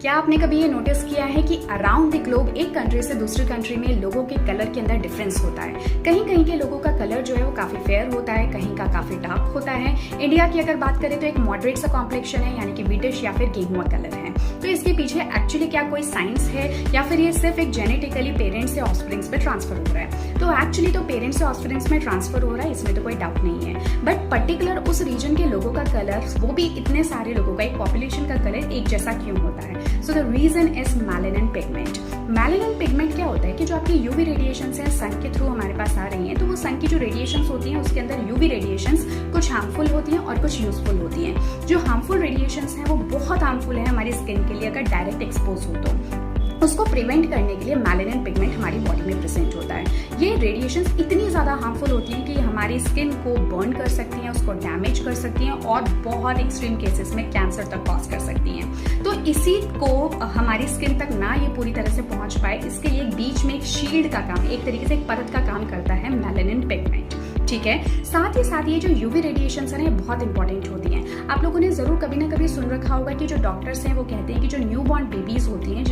क्या आपने कभी ये नोटिस किया है कि अराउंड द ग्लोब एक कंट्री से दूसरी कंट्री में लोगों के कलर के अंदर डिफरेंस होता है। कहीं कहीं के लोगों का कलर जो है वो काफी फेयर होता है, कहीं का काफी डार्क होता है। इंडिया की अगर बात करें तो एक मॉडरेट सा कॉम्प्लेक्शन है, यानी कि व्हीटिश या फिर गेहुआ कलर है। तो इसके पीछे एक्चुअली क्या कोई साइंस है या फिर ये सिर्फ एक जेनेटिकली पेरेंट्स से ऑफस्प्रिंग्स पे ट्रांसफर हो रहा है? तो एक्चुअली तो पेरेंट्स से ऑफस्प्रिंग्स में ट्रांसफर हो रहा है, इसमें तो कोई डाउट नहीं है। बट पर्टिकुलर उस रीजन के लोगों का कलर, वो भी इतने सारे लोगों का, एक पॉपुलेशन का कलर एक जैसा क्यों होता है? So the reason is melanin pigment. Melanin pigment क्या होता है कि जो आपकी यूवी रेडिएशंस हैं सन के थ्रू हमारे पास आ रही हैं, तो वो सन की जो रेडिएशंस होती हैं उसके अंदर यूवी रेडिएशंस कुछ हार्मफुल होती हैं और कुछ यूजफुल होती हैं। जो हार्मफुल रेडिएशंस हैं वो बहुत हार्मफुल है हमारी स्किन के लिए अगर डायरेक्ट एक्सपोज हो तो। उसको प्रिवेंट करने के लिए मेलानिन पिगमेंट हमारी बॉडी में प्रेजेंट होता है। ये रेडिएशंस इतनी ज़्यादा हार्मफुल होती हैं कि हमारी स्किन को बर्न कर सकती हैं, उसको डैमेज कर सकती हैं और बहुत एक्सट्रीम केसेस में कैंसर तक कॉज कर सकती हैं। तो इसी को हमारी स्किन तक ना ये पूरी तरह से पहुंच पाए, इसके लिए बीच में एक शील्ड का काम, एक तरीके से एक परत का काम करता है मेलानिन पिगमेंट। ठीक है, साथ ही साथ ये जो यूवी रेडिएशंस है बहुत इंपॉर्टेंट होती हैं। आप लोगों ने जरूर कभी ना कभी सुन रखा होगा कि जो डॉक्टर्स हैं वो कहते हैं कि जो न्यू बॉर्न बेबीज होती हैं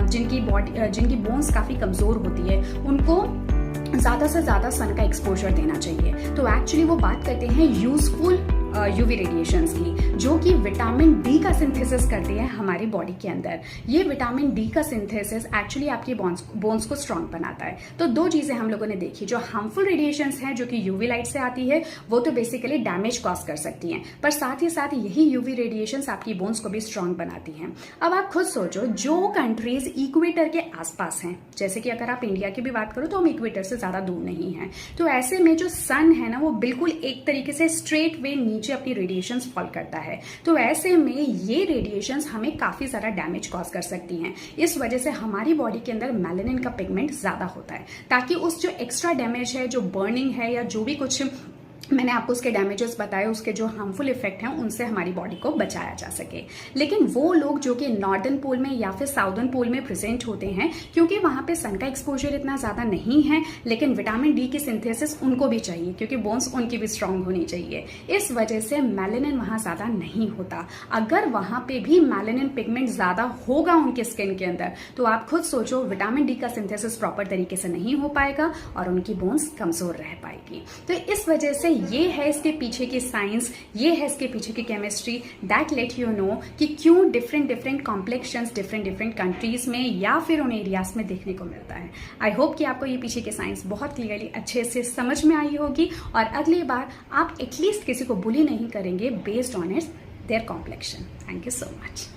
जिनकी बोन्स काफी कमजोर होती है, उनको ज्यादा से ज्यादा सन का एक्सपोजर देना चाहिए। तो एक्चुअली वो बात करते हैं यूजफुल यूवी रेडिएशंस की, जो कि विटामिन डी का सिंथेसिस करती है हमारी बॉडी के अंदर। ये विटामिन डी का सिंथेसिस एक्चुअली आपकी बोन्स को स्ट्रांग बनाता है। तो दो चीजें हम लोगों ने देखी, जो हार्मफुल रेडिएशंस हैं जो कि यूवी लाइट से आती है वो तो बेसिकली डैमेज कॉज कर सकती हैं, पर साथ ही साथ यही यूवी रेडिएशंस आपकी बोन्स को भी स्ट्रांग बनाती हैं। अब आप खुद सोचो, जो कंट्रीज इक्वेटर के आसपास हैं, जैसे कि अगर आप इंडिया की भी बात करो तो हम इक्वेटर से ज्यादा दूर नहीं है, तो ऐसे में जो सन है ना वो बिल्कुल एक तरीके से स्ट्रेट वे नीचे अपनी रेडिएशंस फॉल करता है। तो ऐसे में ये रेडिएशंस हमें काफी सारा डैमेज कॉज कर सकती हैं। इस वजह से हमारी बॉडी के अंदर मेलानिन का पिगमेंट ज्यादा होता है, ताकि उस जो एक्स्ट्रा डैमेज है, जो बर्निंग है या जो भी कुछ मैंने आपको उसके डैमेजेस बताए, उसके जो हार्मफुल इफेक्ट हैं उनसे हमारी बॉडी को बचाया जा सके। लेकिन वो लोग जो कि नॉर्दर्न पोल में या फिर साउदर्न पोल में प्रेजेंट होते हैं, क्योंकि वहां पे सन का एक्सपोजर इतना ज्यादा नहीं है, लेकिन विटामिन डी की सिंथेसिस उनको भी चाहिए क्योंकि बोन्स उनकी भी स्ट्रांग होनी चाहिए। इस वजह से मेलानिन वहां ज्यादा नहीं होता। अगर वहां पे भी मेलानिन पिगमेंट ज्यादा होगा उनके स्किन के अंदर, तो आप खुद सोचो विटामिन डी का सिंथेसिस प्रॉपर तरीके से नहीं हो पाएगा और उनकी बोन्स कमजोर रह पाएगी। तो इस वजह से ये है इसके पीछे की साइंस, ये है इसके पीछे की chemistry, that let you know कि क्यों डिफरेंट कॉम्प्लेक्शंस डिफरेंट कंट्रीज में या फिर उन एरियाज में देखने को मिलता है। आई होप कि आपको ये पीछे की साइंस बहुत क्लियरली अच्छे से समझ में आई होगी और अगली बार आप एटलीस्ट किसी को बुली नहीं करेंगे based on its their complexion. Thank you so much.